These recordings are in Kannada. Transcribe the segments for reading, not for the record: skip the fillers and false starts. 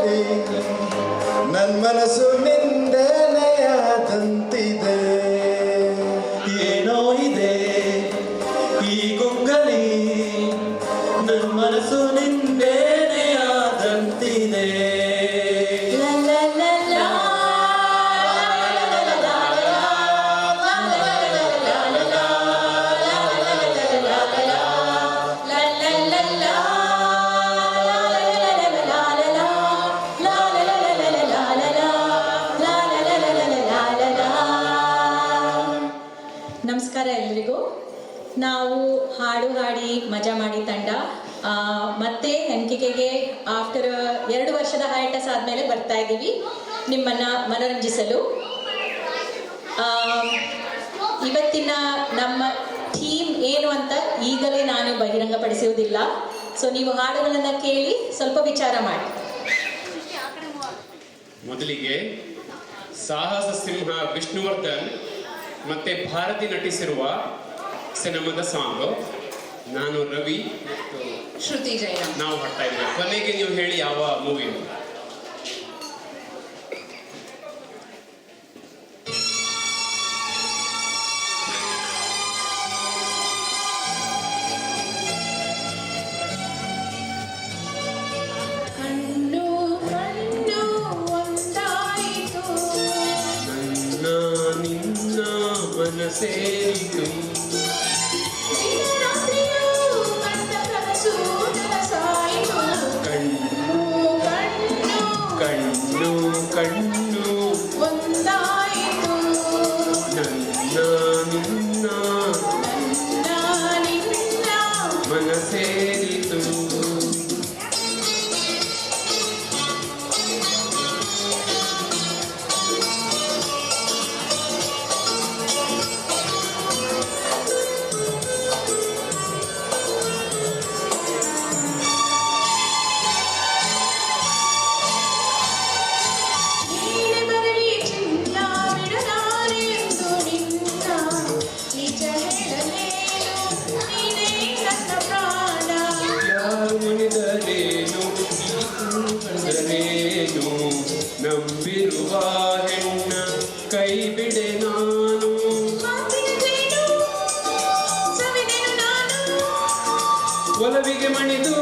ಕುಗ್ಗಲಿ ನನ್ ಮನಸ್ಸು ನಿಂದನೆಯಾದಂತಿದೆ. ಏನೋ ಇದೆ ಈ ಕುಗ್ಗಲಿ ನನ್ ಮನಸ್ಸು ನಿಂದೆನೆಯಾದಂತಿದೆ. ನಮಸ್ಕಾರ ಎಲ್ರಿಗೂ. ನಾವು ಹಾಡು ಹಾಡಿ ಮಜಾ ಮಾಡಿ ತಂಡ ಮತ್ತೆ ಎನ್ಕಿಕೆಗೆ ಆಫ್ಟರ್ 2 ವರ್ಷದ ಹೈಟಸ್ ಆದಮೇಲೆ ಬರ್ತಾ ಇದ್ದೀವಿ ನಿಮ್ಮನ್ನು ಮನರಂಜಿಸಲು. ಇವತ್ತಿನ ನಮ್ಮ ಥೀಮ್ ಏನು ಅಂತ ಈಗಲೇ ನಾನು ಬಹಿರಂಗಪಡಿಸುವುದಿಲ್ಲ. ಸೊ ನೀವು ಹಾಡುಗಳನ್ನು ಕೇಳಿ ಸ್ವಲ್ಪ ವಿಚಾರ ಮಾಡಿ. ಮೊದಲಿಗೆ ಸಾಹಸ ಸಿಂಹ ವಿಷ್ಣುವರ್ಧನ್ ಮತ್ತೆ ಭಾರತಿ ನಟಿಸಿರುವ ಸಿನಿಮಾದ ಸಾಂಗ್. ನಾನು ರವಿ ಮತ್ತು ಶ್ರುತಿ ಜೈರಾಮ್ ನಾವು ಹಾಡ್ತಾ ಇದ್ದೇವೆ. ಕೊನೆಗೆ ನೀವು ಹೇಳಿ ಯಾವ ಮೂವಿ ಅಂತ. ಸೇರಿತು ಕಣ್ಣು ಕಣ್ಣು ಒಂದಾಯಿತು ನನ್ನ ನಿನ್ನ ಮನಸೇರಿತು. ನಂಬಿರುವ ಹೆಣ್ಣ ಕೈ ಬಿಡೆ ನಾನು, ಒಲವಿಗೆ ಮಣಿದು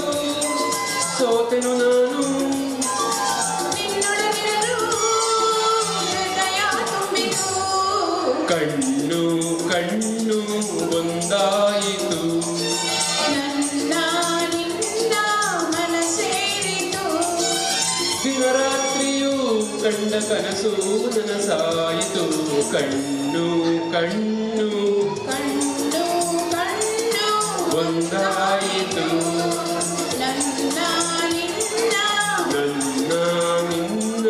ಸೋತೆನು ನಾನು. ಕಣ್ಣು ಕಣ್ಣು ಒಂದಾಯಿತು ದಿನರಾತ್ರಿಯೂ ಕಂಡ ಕನಸು ನನಸಾಯಿತು. ಕಣ್ಣು ಕಣ್ಣು ಕಣ್ಣು ಕಣ್ಣು ಒಂದಾಯಿತು ನನ್ನ ನಿನ್ನ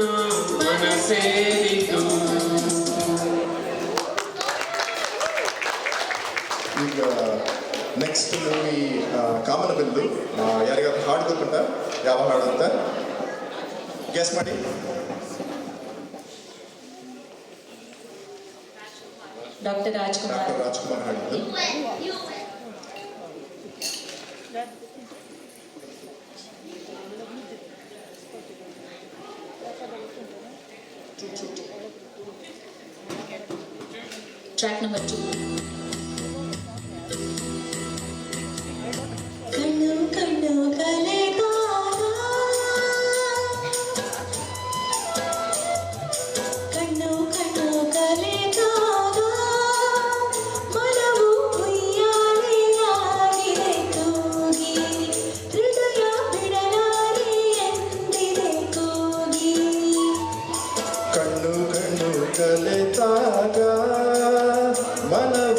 ಮನಸೇರಿತು. ಈಗ ನೆಕ್ಸ್ಟ್ ಮೂವಿ ಕಾಮನಬಿಲ್ಲು. ಯಾರಿಗಾದ್ರು ಹಾಡು ಗೊತ್ತುಂಟ? ಯಾವ ಹಾಡು ಅಂತ ಗೆಸ್ ಮಾಡಿ. ಡಾಕ್ಟರ್ ರಾಜ್ಕುಮಾರ್ ಹಾಡಿದ್ದು. Track number 2. ಕಣ್ಣು ಕಣ್ಣು ಕಲೆಗಾರ, ಕಣ್ಣು ಕಣ್ಣು ಕಲೆಗಾರ, ಮನವು ಉಯ್ಯಾಲೆಯಾಗಿದೆ ತೂಗಿ, ಹೃದಯ ಬಿಡಲಾರೆ ಎಂದಿದೆ ಕೂಗಿ. ಕಣ್ಣು ಕಣ್ಣು ಕಲೆತಾಗ ಮನವು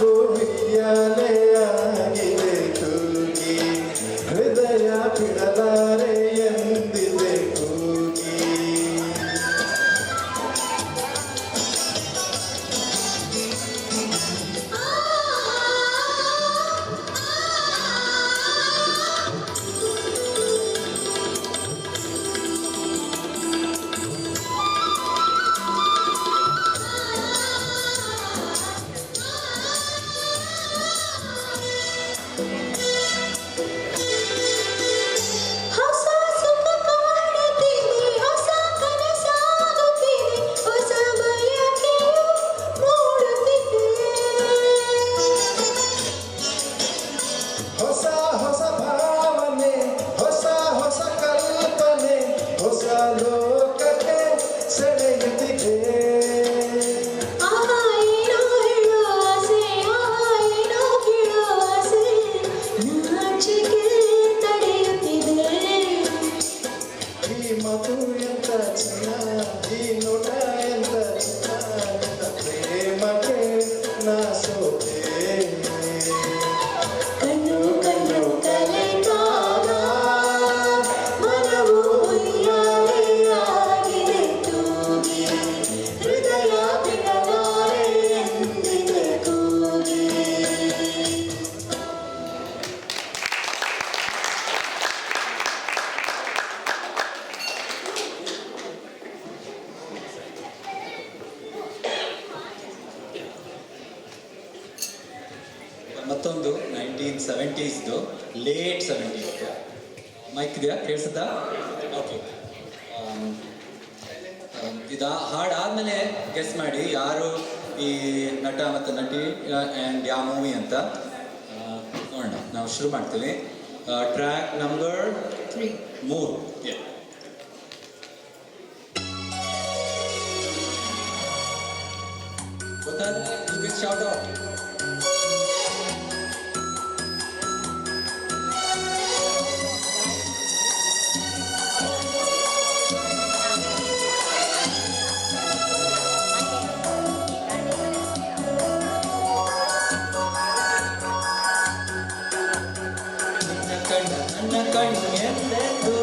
ಮಾತು ಎಂತ ಚೆನ್ನ, ಈ ನೋಟ ಎಂತ ಚೆನ್ನ, ಪ್ರೇಮಕ್ಕೆ ನಾ ಸೋತೆ. ಕಣ್ಣು ಕಣ್ಣು ಕಲೆತಾಗ ಮನವು ಉಯ್ಯಾಲೆಯಾಗಿದೆ ತೂಗಿ, ಹೃದಯ ಬಿಡಲಾರೆ ಎಂದಿದೆ ಕೂಗಿ. ಮತ್ತೊಂದು 1970s ಲೇಟ್ 70s ಮೈಕ್ ಇದೆಯಾ, ಕೇಳಿಸುತ್ತಾ? ಓಕೆ. ಇದು ಹಾಡಾದ್ಮೇಲೆ ಗೆಸ್ ಮಾಡಿ ಯಾರು ಈ ನಟ ಮತ್ತು ನಟಿ ಆ್ಯಂಡ್ ಯಾವ ಮೂವಿ ಅಂತ. ನೋಡೋಣ, ನಾವು ಶುರು ಮಾಡ್ತೀವಿ. Track number 3. ಗೊತ್ತಾದ್ರೆ ಯು ವಿಲ್ ಶೌಟ್ ಔಟ್. ನನ್ನ ಕಣ್ಣು ಎಂದೆಂದು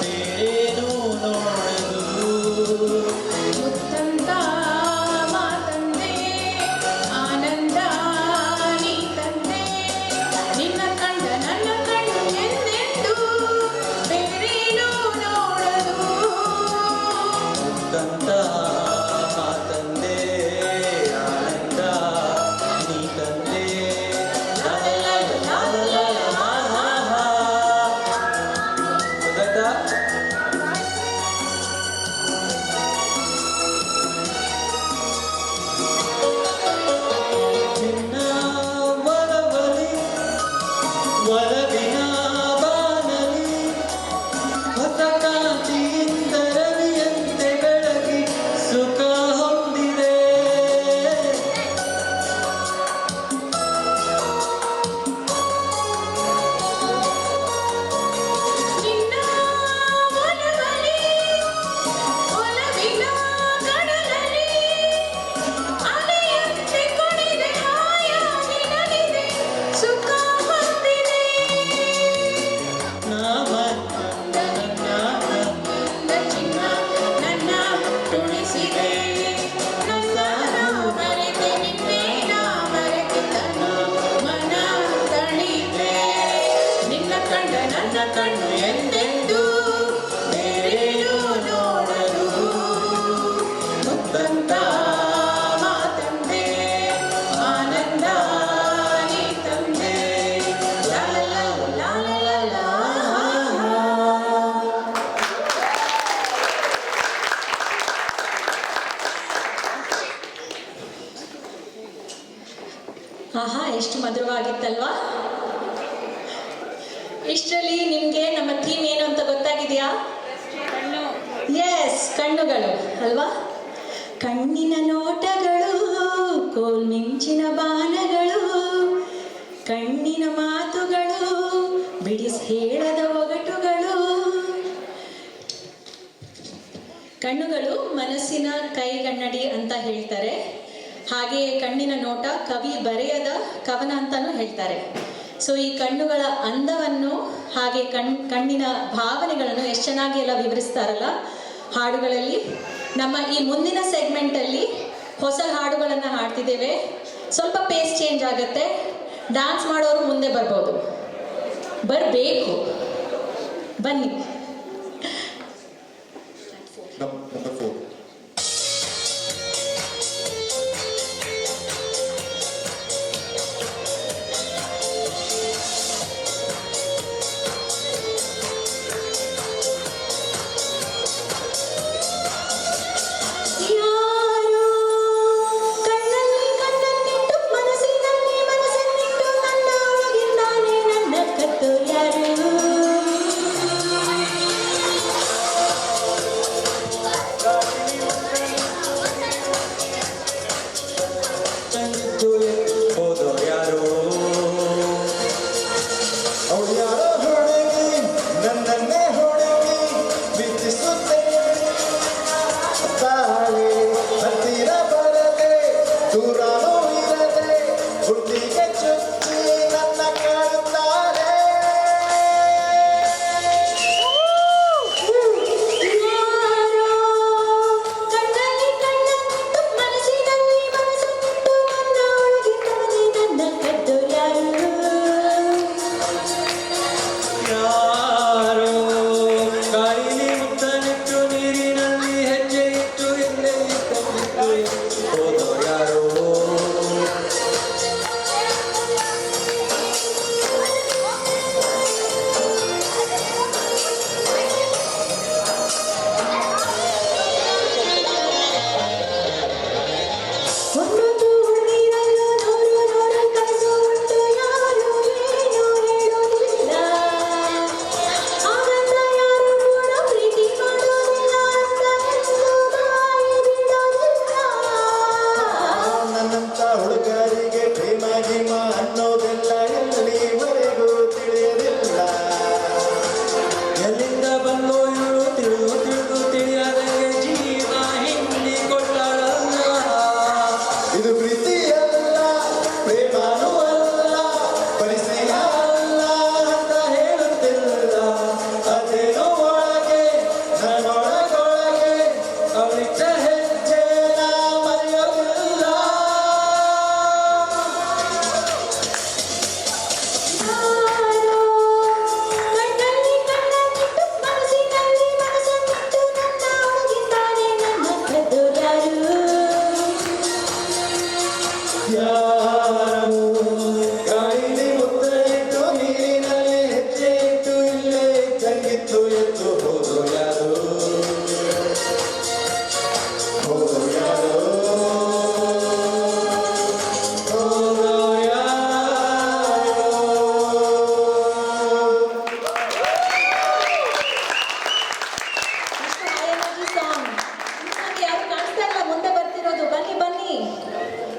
ಬೇರೇನೂ ನೋಡದು. ಮುತ್ತಂತ ಮಾತಂದೆ ಆನಂದ ನೀ ತಂದೆ, ನಿನ್ನ ಕಂಡ ನನ್ನ ಕಣ್ಣು ಎಂದೆಂದು ಬೇರೇನೂ ನೋಡದು. ಮುತ್ತಂತ ಮಾತಂದೆ ಆನಂದ ನೀ ತಂದೆ. ಗೊತ್ತಾಯ್ತಾ? ನಿನ್ನ ಒಲವಲಿ ಒಲವಿನ ಬಾನಲಿ ಹೊಸ ಕಾಂತಿಯಿಂದ ರವಿಯಂತೆ ಬೆಳಗಿ ಸುಖ ಹೊಂದಿದೆ. ನಿನ್ನ ಒಲವಲಿ ಒಲವಿನ ಕಡಲಲ್ಲಿ ಅಲೆಯಂತೆ ಕುಣಿದೆ ಹಾಯಾಗಿ ನಲಿದೆ ಸುಖ ಹೊಂದಿದೆ. ನನ್ನ ಚಿನ್ನ ನನ್ನ ತುಳಿಸಿದೆ, ನನ್ನ ಮರೆತೆ ನಿನ್ನೇನ ಮರೆತೆ ತನ್ನ ಮನ ತಣಿದೆ. ನಿನ್ನ ಕಂಡ ನನ್ನ ಕಣ್ಣು ಎಂದೆಂದು ಬೇರೇನೂ ನೋಡಲು. ಮುತ್ತಂತ ಮಾತಂದೆ ಆನಂದ ನೀ ತಂದೆ. ಲಾ ಲಾ ಲಾ ಲಾ ಲಾ. ಆಹಾ, ಎಷ್ಟು ಮಧುರವಾಗಿತ್ತಲ್ವಾ? ಇಷ್ಟರಲ್ಲಿ ನಿಮ್ಗೆ ನಮ್ಮ ಥೀಮ್ ಏನು ಅಂತ ಗೊತ್ತಾಗಿದೆಯಾ? ಎಸ್, ಕಣ್ಣುಗಳು ಅಲ್ವಾ? ಕಣ್ಣಿನ ನೋಟಗಳು ಕೋಲ್ಮಿಂಚಿನ ಬಾಣಗಳು, ಕಣ್ಣಿನ ಮಾತುಗಳು ಬಿಡಿಸಿ ಹೇಳದ ಒಗಟುಗಳು. ಕಣ್ಣುಗಳು ಮನಸ್ಸಿನ ಕೈಗನ್ನಡಿ ಅಂತ ಹೇಳ್ತಾರೆ. ಹಾಗೆಯೇ ಕಣ್ಣಿನ ನೋಟ ಕವಿ ಬರೆಯದ ಕವನ ಅಂತಾನೂ ಹೇಳ್ತಾರೆ. ಸೊ ಈ ಕಣ್ಣುಗಳ ಅಂದವನ್ನು ಹಾಗೆ ಕಣ್ಣಿನ ಭಾವನೆಗಳನ್ನು ಎಷ್ಟು ಚೆನ್ನಾಗಿ ಎಲ್ಲ ವಿವರಿಸ್ತಾರಲ್ಲ ಹಾಡುಗಳಲ್ಲಿ. ನಮ್ಮ ಈ ಮುಂದಿನ ಸೆಗ್ಮೆಂಟಲ್ಲಿ ಹೊಸ ಹಾಡುಗಳನ್ನು ಹಾಡ್ತಿದ್ದೇವೆ. ಸ್ವಲ್ಪ ಪೇಸ್ ಚೇಂಜ್ ಆಗುತ್ತೆ. ಡ್ಯಾನ್ಸ್ ಮಾಡೋರು ಮುಂದೆ ಬರ್ಬೋದು, ಬರಬೇಕು, ಬನ್ನಿ. Number 4. ಯಾರು ಕಣ್ಣಲ್ಲಿ ಕಣ್ಣನ್ನಿಟ್ಟು ಮನಸ್ಸಿನಲ್ಲಿ ಮನಸ್ಸನ್ನಿಟ್ಟು ನನ್ನ ಒಳಗಿಂದಾನೆ ನನ್ನ ಕತ್ತು ಯಾರು?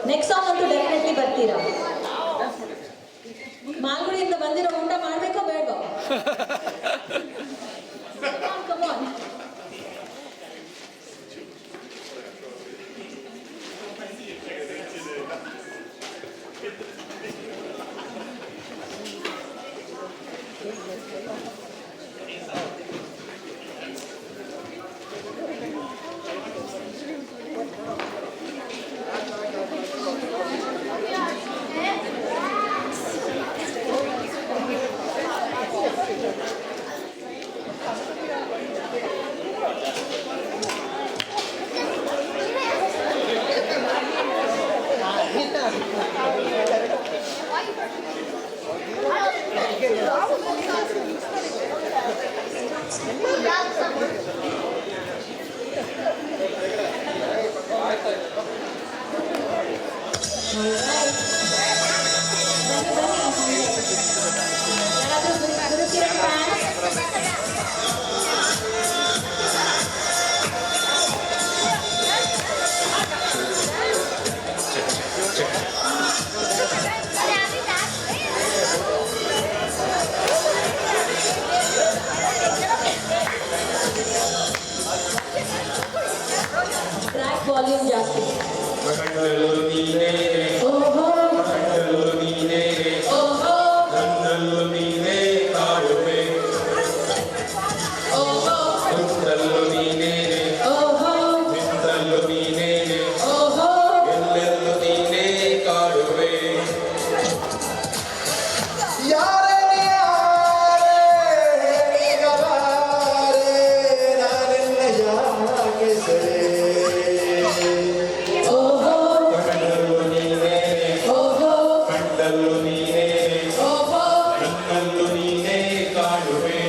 ನೆಕ್ಸ್ಟ್ ಸಾಂಗ್ ಅಂತೂ ಡೆಫಿನೆಟ್ಲಿ ಬರ್ತೀರಾ. ಮಾಲ್ಗುಡಿಯಿಂದ ಬಂದಿರೋ ಊಟ ಮಾಡ್ಬೇಕೋ ಬೇಡವಾ? Come on. ಟ್ರ್ಯಾಕ್ ವಾಲ್ಯೂಮ್ ಜಾಸ್ತಿ. ಕಂಡಲು ನೀನೇ ಓಹೋ ಕಂಡಲು ನೀನೇ ಓಹೋ ನನ್ನಲ್ಲೂ ನೀನೇ ಕಾಡುವೆ ಓಹೋ ಕುಂತಲ್ಲೂ ನೀನೇ ಓಹೋ ನಿಂತಲ್ಲೂ ನೀನೇ ಓಹೋ ಎಲ್ಲೆಲ್ಲೂ ನೀನೇ ಕಾಡುವೆ ಯಾರೇ ನಾನೆಲ್ಲ ಯಾಕೆ ಸೆರೆ ಓಹೋ ಕಂಡಲು ನೀನೇ ಓಹೋ ಕಂಡಲ್ಲೂ ನೀನೇ ಓಹೋ ನನ್ನಲ್ಲೂ ನೀನೇ ಕಾಡುವೆ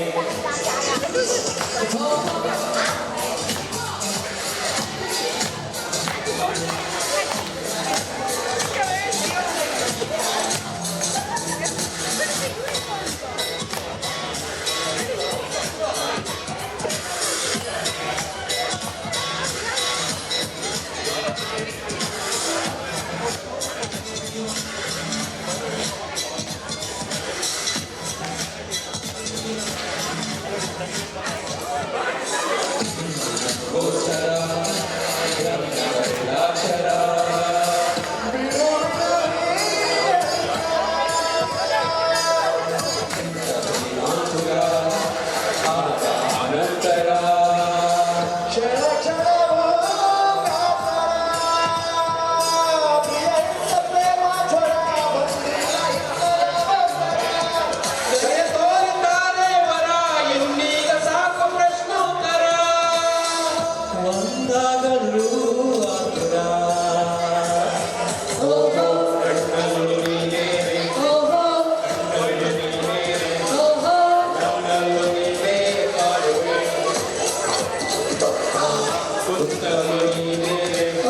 ಕ್ಷಣ ಕ್ಷಣವೂ ಪ್ರಿಯ ಪ್ರೇಮ ಜ್ವರ ಜಯ ತೋರಿದ್ದಾರೆ ವರ ಇನ್ನೀಗ ಸಾಕು ಪ್ರಶ್ನೋತ್ತರ ಒಂದಾಗಲು ಆತುರ. ಓಹೋ ಕಣ್ಣಲ್ಲೂ ನೀನೇ ಓಹೋ ಕಣ್ಣಲ್ಲೂ ನೀನೇ ಓಹೋ ನನ್ನಲ್ಲೂ ನೀನೇ ಕಾಡುವೆ ಕುಂತಲ್ಲೂ ನೀನೇ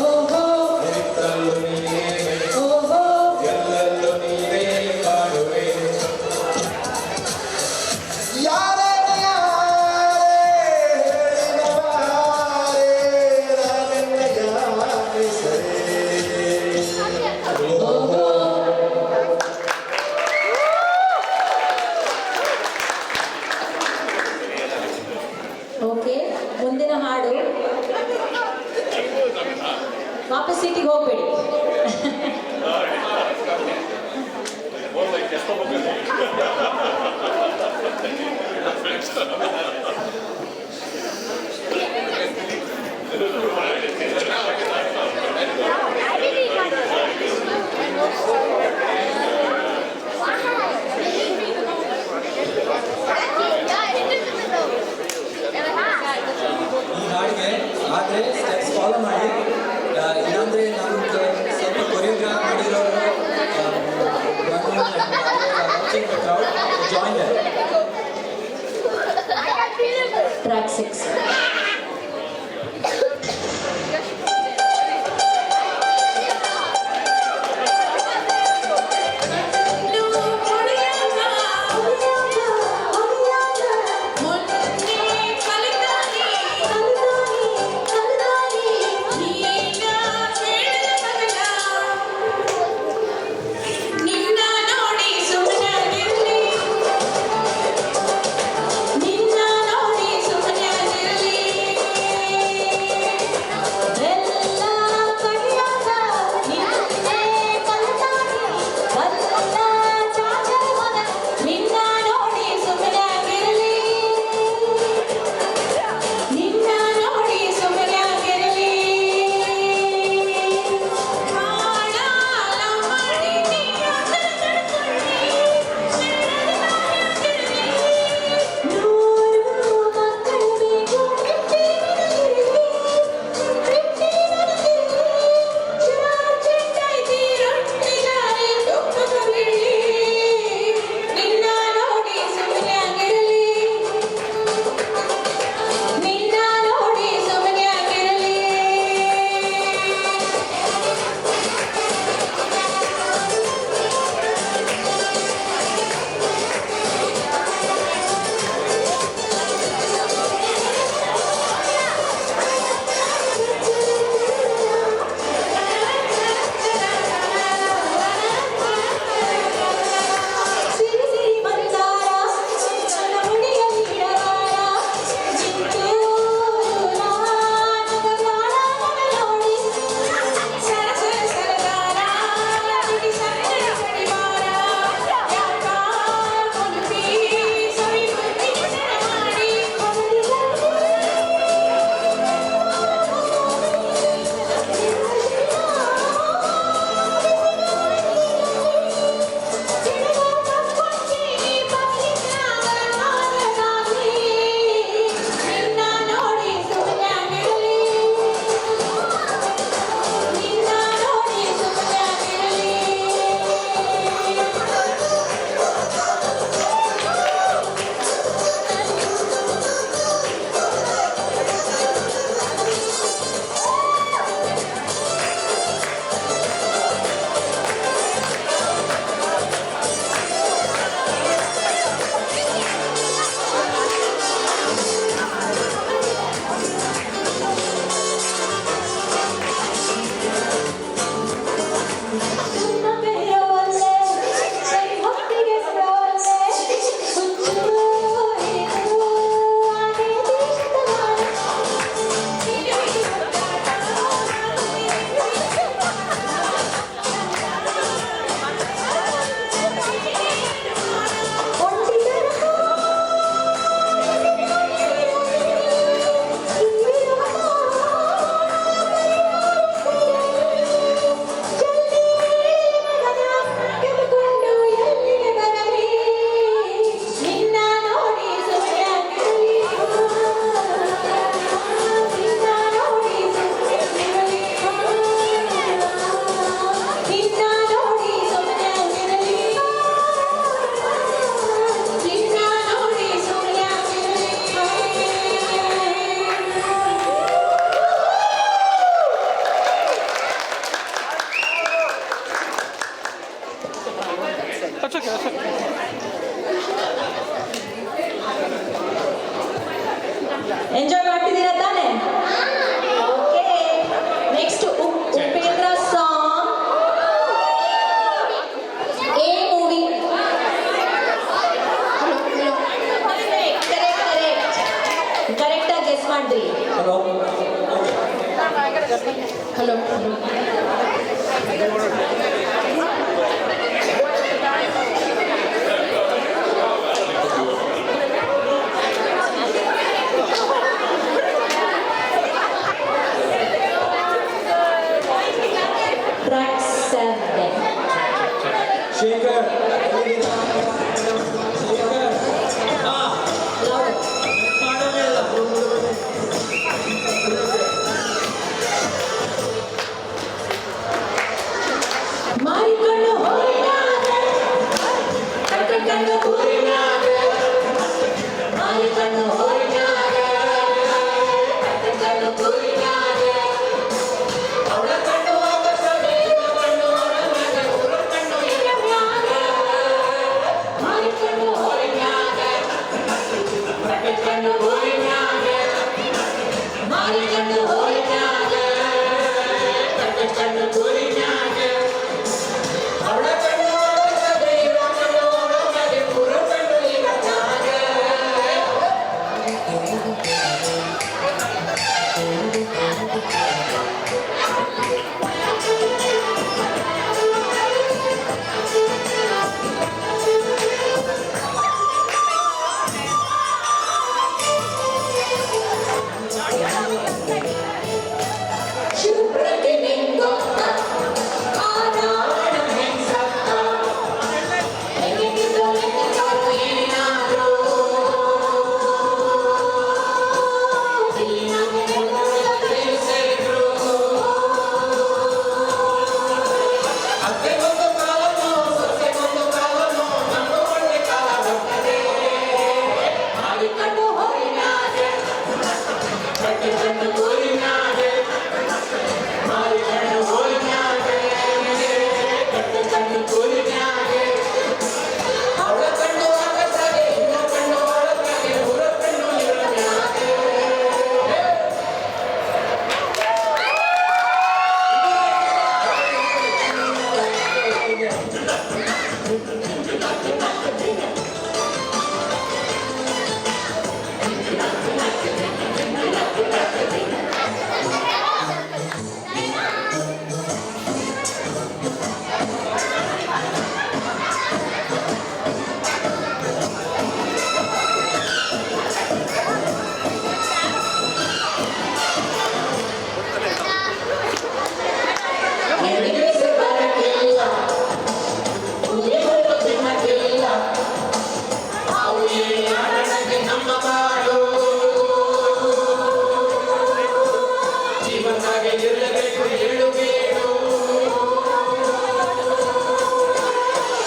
ಓಹೋ ನಿಂತಲ್ಲೂ ನೀನೇ ಓಹೋ ಎಲ್ಲೆಲ್ಲೂ ನೀನೇ ಕಾಡುವೆ ಯಾರೇ ನಾನೆಲ್ಲ ಯಾಕೆ ಸೆರೆ ಓಕೆ, ಮುಂದಿನ ಹಾಡು. ವಾಪಸ್ ಸೀಟಿಗೆ ಹೋಗ್ಬೇಡಿ. ಈ ಹಾಡಿಗೆ ಆದರೆ ಸ್ಟೆಪ್ಸ್ ಫಾಲೋ ಮಾಡಿ. ಇಲ್ಲಾಂದರೆ ನಮ್ಗೆ ಸ್ವಲ್ಪ ಕೊರಿಯೋಗ್ರಾಫ್ ಮಾಡಿರೋರು join track 6. Thank you. Stop. Hello track 7 Shekhar Shekhar ಮಾಡೋದೇ ಇಲ್ಲ. ಮಾರಿಕೊಂಡು ಹೋಗಿದ್ದಾರೆ ಕಟ್ಟಿಕೊಂಡು ಊರಿನಾಗೆ ಮಾರಿಕೊಂಡು ಹೋಗಿದ್ದಾರೆ ಕಟ್ಟಿಕೊಂಡು ಊರಿನಾಗೆ ಅವಳ ಕಣ್ಣು ಆಕಾಶವೇ ಕಣ್ಣು ಅವಳ ಊರ ಕಣ್ಣು ಇರವ್ಯಾಗೆ ಮಾರಿಕೊಂಡು ಹೋಗಿದ್ದಾರೆ ಕಟ್ಟಿಕೊಂಡು ಊರಿನಾಗೆ ಮಾರಿಕೊಂಡು ಹೋಗಿದ್ದಾರೆ ಕಟ್ಟಿಕೊಂಡು ಊರಿನಾಗೆ ಅವಳ ಕಣ್ಣು ಆಕಾಶವೇ ಕಣ್ಣು ಅವಳ ಊರ ಕಣ್ಣು ಇರವ್ಯಾಗೆ ಶುಭ್ರತೆ ನಿಂಗೊತ್ತ ಆನಾಡ ಹೆಂಗಸತ್ತ ಹೆಂಗಿದ್ದು ಲೆಕ್ಕದವರು ಏನಾದ್ರು ಸೇರಿದ್ರು ಅತ್ತೆಗೊಂದು ಕಾಲನು ಸೊಸೆಗೊಂದು ಕಾಲನು ನಮ್ಮ ಒಳ್ಳೆ ಕಾಲ ಬರ್ತದೆ ಮಾಡಿಕೊಂಡು ಹೋರಿನಾಗೆ ಕಟ್ಟಿಕೊಂಡು ಊರಿನಾಗೆ ಮಾರಿಕೊಂಡು ಹೋರಿನಾಗೆ ಕಟ್ಟಿಕೊಂಡು ಊರಿನಾಗೆ ಅವಳ ಕಣ್ಣು ಆಕಾಶಗೆ ಇನ್ನ ಕಣ್ಣು ಒಳಗೆ ಊರ ಕಣ್ಣು ಇರವ್ಯಾಗೆ ಹೆಣ್ಣಿಗೆ ಬರಕ್ಕಿಲ್ಲ ಹುಲಿಗಳು ತಿನ್ನಕ್ಕಿಲ್ಲ ಅವೇ ಆಡಣಕ್ಕೆ ನಮ್ಮ ಬಾಳು ಜೀವನಾಗೆ ಇರಬೇಕು ಏಳು ಬೇಡು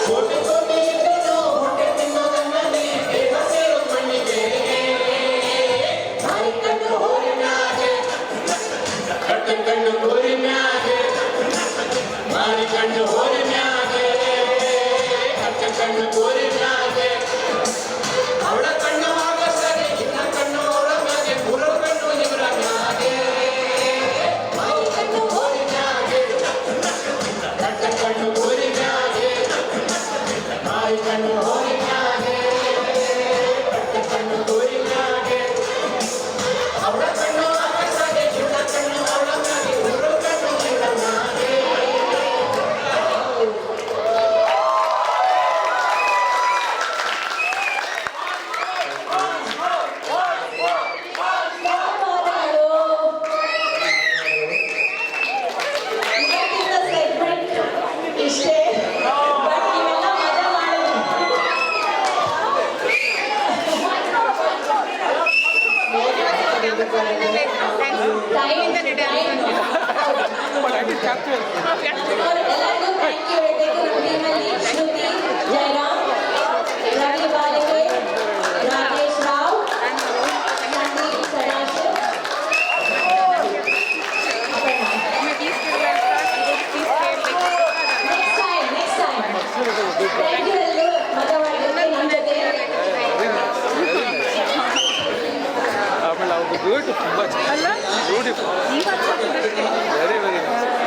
ಕೋಟಿ ಕೋಟಿ ಇದ್ದನು ಹೊಟ್ಟೆ ತಿನ್ನೋದನ್ನೇ ದೇಹ ಸೇರು ಮಣ್ಣಿಗೆ ಮಾರಿಕೊಂಡು ಹೋರಿನಾಗೆ ಕಟ್ಟಿಕೊಂಡು ಊರಿನಾಗೆ ಮಾರಿಕೊಂಡು ಊರಿನಾಗೆ ಕಟ್ಟಿಕೊಂಡು ಊರಿನಾಗೆ ಅವಳ ಕಣ್ಣು ಆಕಾಶಗೆ ಇನ್ನ ಕಣ್ಣು ಅವಳ ಮ್ಯಾಗೆ ಊರ ಕಣ್ಣು ಇವರ ಮ್ಯಾಗೆ ಮಾರಿಕೊಂಡು ಊರಿನಾಗೆ ಕಟ್ಟಿಕೊಂಡು ಊರಿನಾಗೆ ಮಾರಿಕೊಂಡು ಊರಿನಾಗೆ ಕಟ್ಟಿಕೊಂಡು ಊರಿನಾಗೆ ಅವಳ ಕಣ್ಣು ಆಕಾಶಗೆ ಇನ್ನ ಕಣ್ಣು ಅವಳ ಮ್ಯಾಗೆ ಊರ ಕಣ್ಣು ಇವರ ಮ್ಯಾಗೆ ಇಷ್ಟೇ ಬಟ್ ನೀವೆಲ್ಲ ಮಜಾ ಮಾಡಿದ್ರಿ ಎಲ್ಲರಿಗೂ ಥ್ಯಾಂಕ್ ಯು ಹೇಳ್ಬೇಕು. ನಮ್ಮ ಟೀಮಲ್ಲಿ Shruti, Jayaram, Ravi Balike, Rakesh Rao, Sandeep Sadashiv, next time thank you ಎಲ್ಲರೂ ಮಜಾ ಮಾಡಿದ್ರೆ ನಮ್ಮ ಜೊತೆ ಆಮೇಲೆ ಅವ್ರದ್ದು ಬ್ಯೂಟಿಫುಲ್ ತುಂಬ ಬ್ಯೂಟಿಫುಲ್ ವೆರಿ ವೆರಿ ನೈಸ್